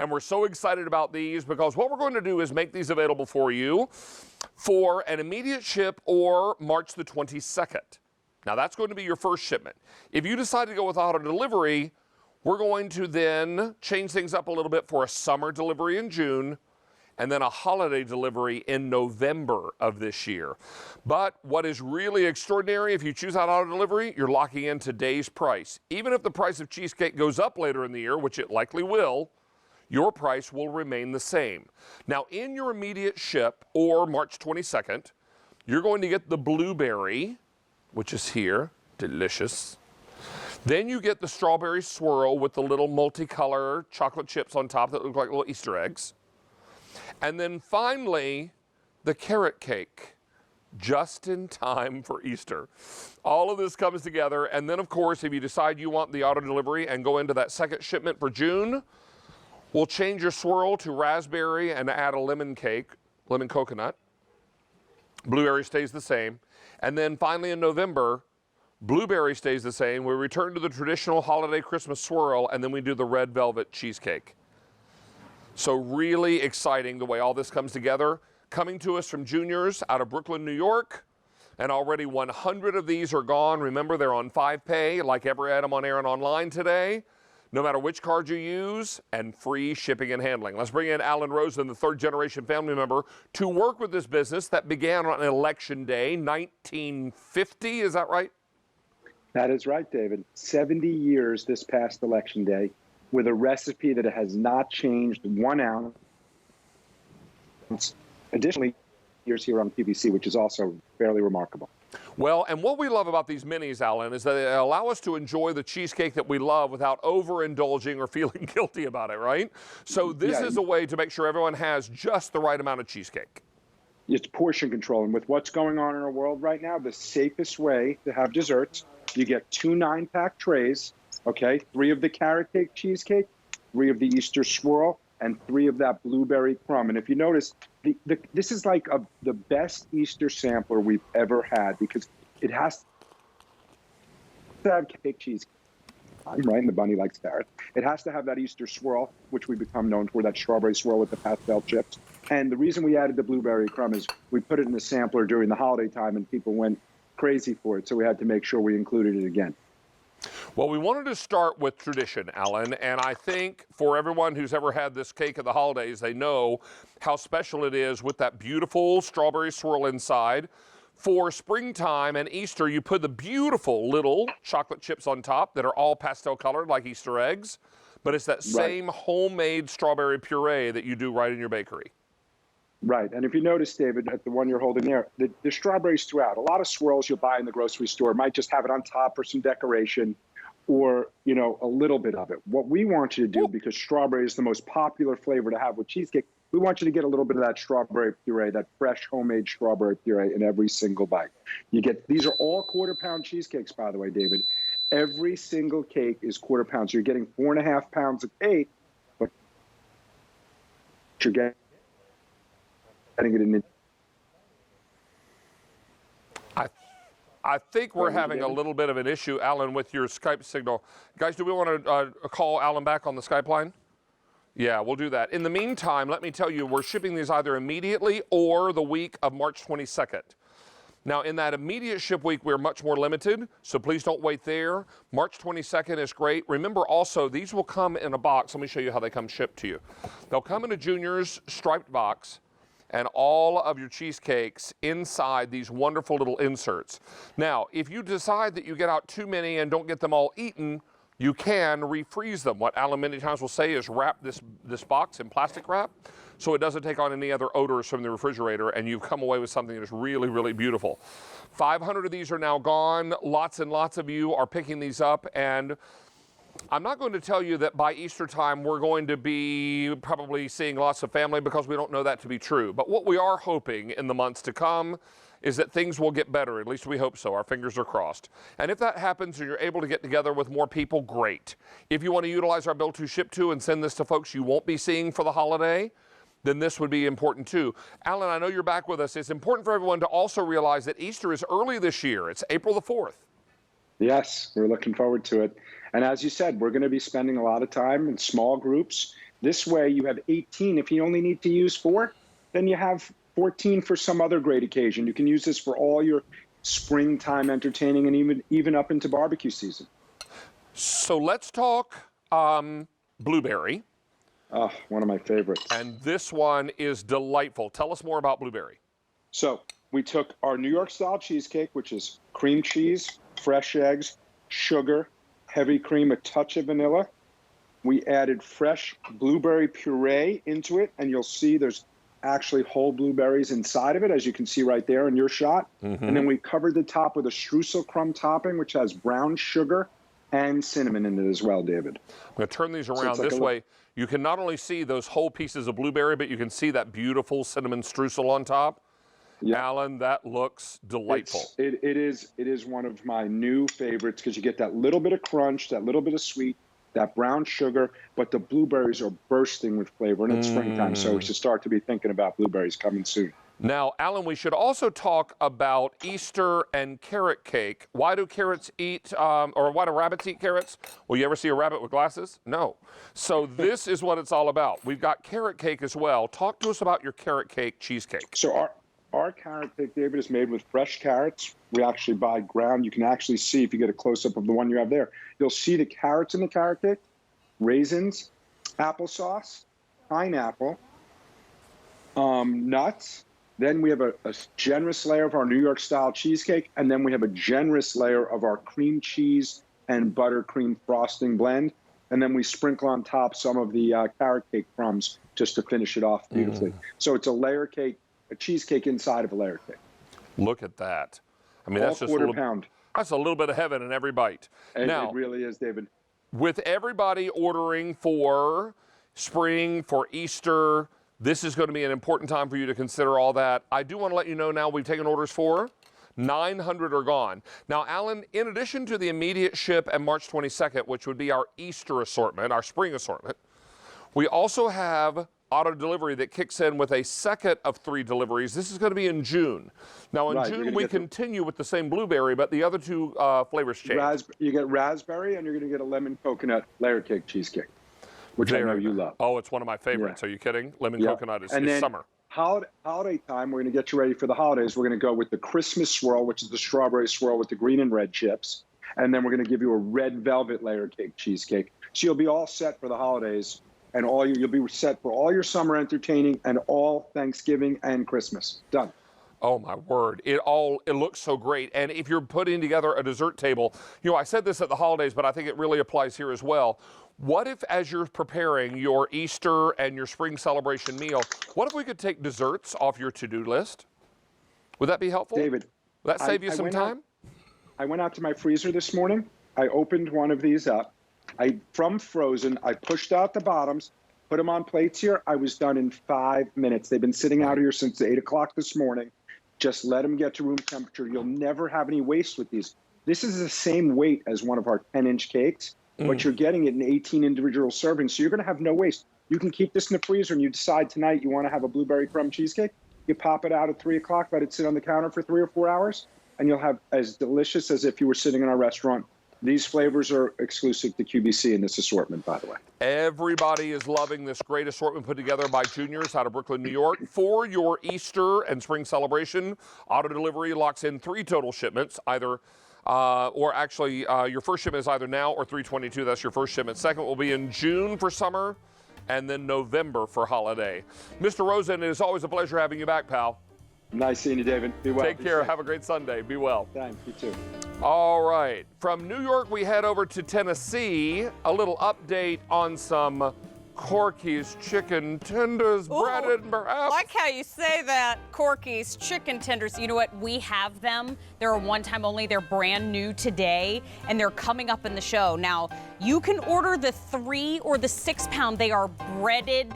And we're so excited about these because what we're going to do is make these available for you for an immediate ship or March the 22nd. Now, that's going to be your first shipment. If you decide to go with auto delivery, we're going to then change things up a little bit for a summer delivery in June and then a holiday delivery in November of this year. But what is really extraordinary, if you choose auto delivery, you're locking in today's price. Even if the price of cheesecake goes up later in the year, which it likely will, your price will remain the same. Now, in your immediate ship or March 22nd, you're going to get the blueberry, which is here, delicious. Then you get the strawberry swirl with the little multicolor chocolate chips on top that look like little Easter eggs. And then finally, the carrot cake, just in time for Easter. All of this comes together, and then of course, if you decide you want the auto delivery and go into that second shipment for June, we'll change your swirl to raspberry and add a lemon cake, lemon coconut. Blueberry stays the same. And then finally in November, blueberry stays the same. We return to the traditional holiday Christmas swirl, and then we do the red velvet cheesecake. So really exciting the way all this comes together. Coming to us from Juniors out of Brooklyn, New York. And already 100 of these are gone. Remember, they're on 5-pay, like every item on air and online today. No matter which card you use, and free shipping and handling. Let's bring in Alan Rosen, the third-generation family member, to work with this business that began on Election Day, 1950. Is that right? That is right, David. 70 years this past Election Day, with a recipe that has not changed 1 ounce. Additionally, years here on QVC, which is also fairly remarkable. Well, and what we love about these minis, Alan, is that they allow us to enjoy the cheesecake that we love without overindulging or feeling guilty about it, right? So this is a way to make sure everyone has just the right amount of cheesecake. It's portion control. And with what's going on in our world right now, the safest way to have desserts, you get 2 9-pack trays, okay? 3 of the carrot cake cheesecake, 3 of the Easter swirl, and 3 of that blueberry crumb. And if you notice, this is like the best Easter sampler we've ever had because it has to have cake cheese, right? And the bunny likes carrot. It has to have that Easter swirl, which we become known for, that strawberry swirl with the pastel chips. And the reason we added the blueberry crumb is we put it in the sampler during the holiday time and people went crazy for it. So we had to make sure we included it again. Well, we wanted to start with tradition, Alan, and I think for everyone who's ever had this cake at the holidays, they know how special it is with that beautiful strawberry swirl inside. For springtime and Easter, you put the beautiful little chocolate chips on top that are all pastel colored like Easter eggs, but it's that same homemade strawberry puree that you do right in your bakery. Right. And if you notice, David, at the one you're holding there, the strawberries throughout. A lot of swirls you'll buy in the grocery store might just have it on top for some decoration or, you know, a little bit of it. What we want you to do, because strawberry is the most popular flavor to have with cheesecake, we want you to get a little bit of that strawberry puree, that fresh homemade strawberry puree in every single bite. You get, these are all quarter-pound cheesecakes, by the way, David. Every single cake is quarter-pound. So you're getting 4.5 pounds of cake, but you're getting it in. I think we're having a little bit of an issue, Alan, with your Skype signal. Guys, do we want to call Alan back on the Skype line? Yeah, we'll do that. In the meantime, let me tell you, we're shipping these either immediately or the week of March 22nd. Now, in that immediate ship week, we're much more limited, so please don't wait there. March 22nd is great. Remember also, these will come in a box. Let me show you how they come shipped to you. They'll come in a Junior's striped box, and all of your cheesecakes inside these wonderful little inserts. Now, if you decide that you get out too many and don't get them all eaten, you can refreeze them. What Alan many times will say is wrap this box in plastic wrap so it doesn't take on any other odors from the refrigerator, and you've come away with something that is really, really beautiful. 500 of these are now gone. Lots and lots of you are picking these up, and I'm not going to tell you that by Easter time we're going to be probably seeing lots of family because we don't know that to be true. But what we are hoping in the months to come is that things will get better. At least we hope so. Our fingers are crossed. And if that happens and you're able to get together with more people, great. If you want to utilize our Bill to Ship To and send this to folks you won't be seeing for the holiday, then this would be important too. Alan, I know you're back with us. It's important for everyone to also realize that Easter is early this year. It's April the 4th. Yes, we're looking forward to it. And as you said, we're going to be spending a lot of time in small groups This way you have 18. If you only need to use 4, then you have 14 for some other great occasion. You can use this for all your springtime entertaining and even up into barbecue season. So let's talk blueberry. Oh, one of my favorites. And this one is delightful. Tell us more about blueberry. So we took our New York style cheesecake, which is cream cheese, fresh eggs, sugar, heavy cream, a touch of vanilla. We added fresh blueberry puree into it, and you'll see there's actually whole blueberries inside of it, as you can see right there in your shot. Mm-hmm. And then we covered the top with a streusel crumb topping, which has brown sugar and cinnamon in it as well, David. I'm going to turn these around this way. You can not only see those whole pieces of blueberry, but you can see that beautiful cinnamon streusel on top. Yeah. Alan, that looks delightful. It is one of my new favorites because you get that little bit of crunch, that little bit of sweet, that brown sugar, but the blueberries are bursting with flavor, and it's springtime, so we should start to be thinking about blueberries coming soon. Now, Alan, we should also talk about Easter and carrot cake. Why do carrots eat, or why do rabbits eat carrots? Well, you ever see a rabbit with glasses? No. So this is what it's all about. We've got carrot cake as well. Talk to us about your carrot cake cheesecake. So our carrot cake, David, is made with fresh carrots. We actually buy ground. You can actually see, if you get a close-up of the one you have there, you'll see the carrots in the carrot cake, raisins, applesauce, pineapple, nuts. Then we have a generous layer of our New York-style cheesecake, and then we have a generous layer of our cream cheese and buttercream frosting blend. And then we sprinkle on top some of the carrot cake crumbs just to finish it off beautifully. So it's a layer cake, a cheesecake inside of a layer cake. Look at that. I mean, all that's just quarter pound. That's a little bit of heaven in every bite. Now, it really is, David. With everybody ordering for spring, for Easter, this is going to be an important time for you to consider all that. I do want to let you know now we've taken orders for 900 are gone. Now, Alan, in addition to the immediate ship and March 22nd, which would be our Easter assortment, our spring assortment, we also have auto delivery that kicks in with a second of 3 deliveries. This is going to be in June. Now, in June, we continue with the same blueberry, but the other 2 flavors change. You get raspberry, and you're going to get a lemon coconut layer cake cheesecake, which I know you love. Oh, it's one of my favorites. Yeah. Are you kidding? Lemon coconut is summer. Holiday time, we're going to get you ready for the holidays. We're going to go with the Christmas swirl, which is the strawberry swirl with the green and red chips. And then we're going to give you a red velvet layer cake cheesecake. So you'll be all set for the holidays. And you'll be set for all your summer entertaining and all Thanksgiving and Christmas. Done. Oh my word, it looks so great. And if you're putting together a dessert table, I said this at the holidays, but I think it really applies here as well. What if, as you're preparing your Easter and your spring celebration meal, what if we could take desserts off your to-do list? Would that be helpful? David, would that save you some time? I went out to my freezer this morning. I opened one of these up. From frozen, I pushed out the bottoms, put them on plates here. I was done in 5 minutes. They've been sitting out here since 8 o'clock this morning. Just let them get to room temperature. You'll never have any waste with these. This is the same weight as one of our 10-inch cakes, but you're getting it in 18 individual servings, so you're going to have no waste. You can keep this in the freezer, and you decide tonight you want to have a blueberry crumb cheesecake. You pop it out at 3 o'clock, let it sit on the counter for 3 or 4 hours, and you'll have as delicious as if you were sitting in our restaurant. These flavors are exclusive to QVC in this assortment, by the way. Everybody is loving this great assortment put together by Juniors out of Brooklyn, New York. For your Easter and spring celebration, auto delivery locks in 3 total shipments, your first shipment is either now or 3/22. That's your first shipment. Second will be in June for summer, and then November for holiday. Mr. Rosen, it is always a pleasure having you back, pal. Nice seeing you, David. Be well. Take care. Have a great Sunday. Be well. Thanks. You too. All right. From New York, we head over to Tennessee. A little update on some Corky's chicken tenders, breaded perhaps. I like how you say that, Corky's chicken tenders. You know what? We have them. They're a one-time only. They're brand new today, and they're coming up in the show. Now, you can order the 3 or the 6 pound. They are breaded